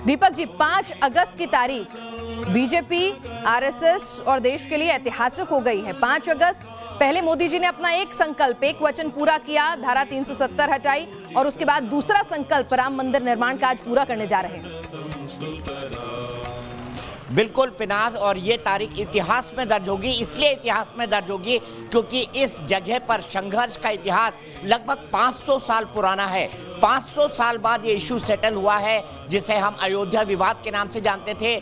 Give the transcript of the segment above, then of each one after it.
दीपक जी, 5 अगस्त की तारीख BJP, RSS और देश के लिए ऐतिहासिक हो गई है। 5 अगस्त पहले मोदी जी ने अपना एक संकल्प, एक वचन पूरा किया, धारा 370 हटाई, और उसके बाद दूसरा संकल्प राम मंदिर निर्माण का आज पूरा करने जा रहे हैं। बिल्कुल पिनाज, और ये तारीख इतिहास में दर्ज होगी। इसलिए इतिहास में दर्ज होगी क्योंकि इस जगह पर संघर्ष का इतिहास लगभग 500 साल पुराना है। 500 साल बाद ये इशू सेटल हुआ है, जिसे हम अयोध्या विवाद के नाम से जानते थे।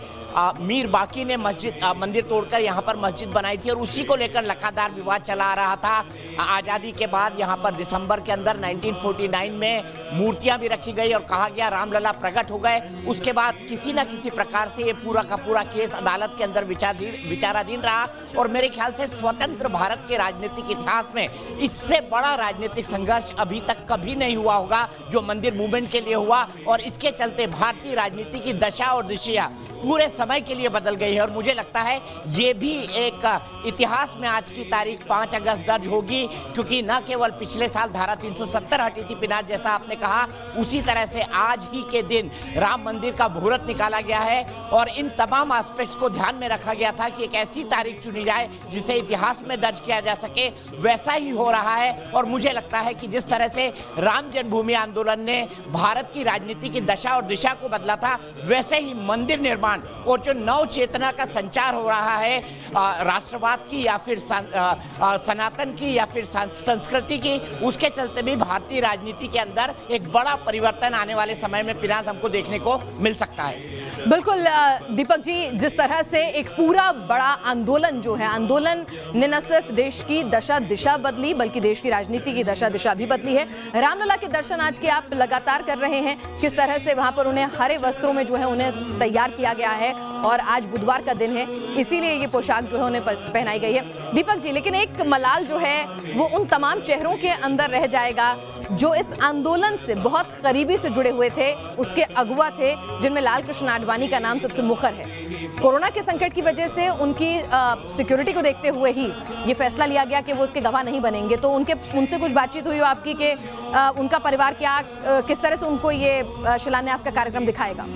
मीर बाकी ने मंदिर तोड़कर यहाँ पर मस्जिद बनाई थी और उसी को लेकर लगातार विवाद चला आ रहा था। आज़ादी के बाद यहाँ पर दिसंबर के अंदर 1949 में मूर्तियां भी रखी गई और कहा गया रामलला प्रकट हो गए। उसके बाद किसी न किसी प्रकार से ये पूरा का पूरा केस अदालत के अंदर विचाराधीन रहा, और मेरे ख्याल से स्वतंत्र भारत के राजनीतिक इतिहास में इससे बड़ा राजनीतिक संघर्ष अभी तक कभी नहीं हुआ होगा जो मंदिर मूवमेंट के लिए हुआ। और इसके चलते भारतीय राजनीति की दशा और दिशा पूरे समय के लिए बदल गई है। और मुझे लगता है ये भी एक इतिहास में आज की तारीख 5 अगस्त दर्ज होगी, क्योंकि न केवल पिछले साल धारा 370 हटी थी पिनाज, जैसा आपने कहा, उसी तरह से आज ही के दिन राम मंदिर का मुहूर्त निकाला गया है। और इन तमाम एस्पेक्ट्स को ध्यान में रखा गया था कि एक ऐसी तारीख चुनी जाए जिसे इतिहास में दर्ज किया जा सके। वैसा ही हो रहा है। और मुझे लगता है कि जिस तरह से राम जन्मभूमि आंदोलन ने भारत की राजनीति की दशा और दिशा को बदला था, वैसे ही मंदिर निर्माण और जो नव चेतना का संचार हो रहा है राष्ट्रवाद की या फिर सनातन की या फिर संस्कृति की, उसके चलते भी भारतीय राजनीति के अंदर एक बड़ा परिवर्तन आने वाले समय में पिनाज हमको देखने को मिल सकता है। बिल्कुल दीपक जी, जिस तरह से एक पूरा बड़ा आंदोलन जो है, आंदोलन ने न सिर्फ देश की दशा दिशा बदली बल्कि देश की राजनीति की दशा दिशा भी बदली है। रामलला के दर्शन आज के आप लगातार कर रहे हैं, किस तरह से वहां पर उन्हें हरे वस्त्रों में जो है उन्हें तैयार किया गया है, और आज बुधवार का दिन है इसीलिए ये पोशाक जो है उन्हें पहनाई गई है। दीपक जी, लेकिन एक मलाल जो है वो उन तमाम चेहरों के अंदर रह जाएगा जो इस आंदोलन से बहुत करीबी से जुड़े हुए थे, उसके अगुवा थे, जिनमें लाल कृष्ण आडवाणी का नाम सबसे मुखर है। कोरोना के संकट की वजह से उनकी सिक्योरिटी को देखते हुए ही ये फैसला लिया गया कि वो उसके गवाह नहीं बनेंगे। तो उनसे कुछ बातचीत हुई हो आपकी कि उनका परिवार क्या किस तरह से उनको ये शिलान्यास का कार्यक्रम दिखाएगा?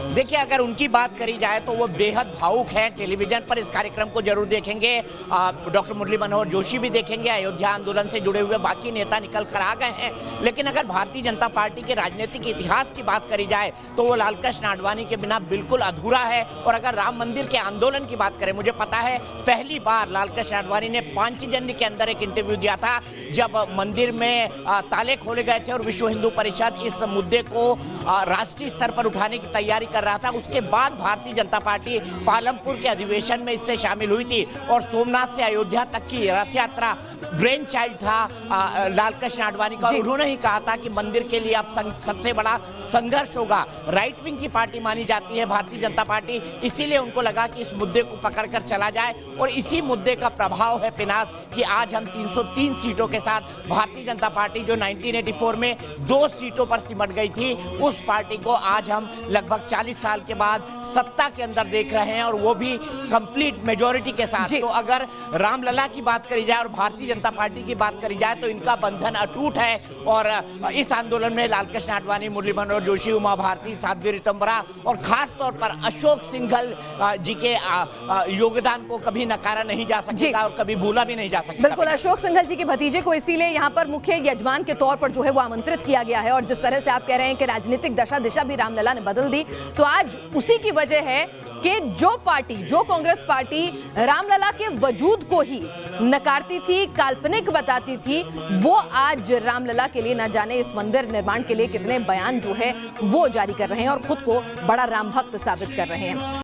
देखिए, अगर उनकी बात करी जाए तो वो बेहद भावुक हैं। टेलीविजन पर इस कार्यक्रम को जरूर देखेंगे। डॉक्टर मुरली मनोहर जोशी भी देखेंगे, अयोध्या आंदोलन से जुड़े हुए बाकी नेता निकल कर आ गए हैं। लेकिन अगर भारतीय जनता पार्टी के राजनीतिक इतिहास की बात करी जाए तो वो लालकृष्ण आडवाणी के बिना बिल्कुल अधूरा है। और अगर राम मंदिर के आंदोलन की बात करें, मुझे पता है पहली बार लालकृष्ण आडवाणी ने पांचजन्य के अंदर एक इंटरव्यू दिया था जब मंदिर में ताले खोले गए थे और विश्व हिंदू परिषद इस मुद्दे को राष्ट्रीय स्तर पर उठाने की तैयारी कर रहा था। उसके बाद भारतीय जनता पार्टी पालमपुर के अधिवेशन में इससे शामिल हुई थी, और सोमनाथ से अयोध्या तक की रथ यात्रा ब्रेन चाइल्ड था लालकृष्ण आडवाणी का। उन्होंने ही कहा था कि मंदिर के लिए अब सबसे बड़ा संघर्ष होगा। राइट विंग की पार्टी मानी जाती है भारतीय जनता पार्टी, इसीलिए उनको लगा कि इस मुद्दे को पकड़कर चला जाए। और इसी मुद्दे का प्रभाव है पिनाज कि आज हम 303 सीटों के साथ भारतीय जनता पार्टी जो 1984 में 2 सीटों पर सिमट गई थी, उस पार्टी को आज हम लगभग 40 साल के बाद सत्ता के अंदर देख रहे हैं, और वो भी कंप्लीट मेजॉरिटी के साथ। तो अगर रामलला की बात करी जाए और भारतीय जनता पार्टी की बात करी जाए तो इनका बंधन अटूट है। और इस आंदोलन में लालकृष्ण आडवाणी, मुरली मनोहर जोशी, उमा भारती, साध्वी ऋतंबरा और खास तौर पर अशोक सिंघल जी के योगदान को कभी नकारा नहीं जा सकेगा और कभी भूला भी नहीं जा सकेगा। बिल्कुल, अशोक सिंघल जी के भतीजे को इसीलिए यहाँ पर मुख्य यजमान के तौर पर जो है वो आमंत्रित किया गया है। और जिस तरह से आप कह रहे हैं कि राजनीतिक दशा दिशा भी रामलला ने बदल दी, तो आज उसी की वजह है कि जो कांग्रेस पार्टी रामलला के वजूद को ही नकारती थी, काल्पनिक बताती थी, वो आज रामलला के लिए न जाने इस मंदिर निर्माण के लिए कितने बयान जो है वो जारी कर रहे हैं और खुद को बड़ा राम भक्त साबित कर रहे हैं।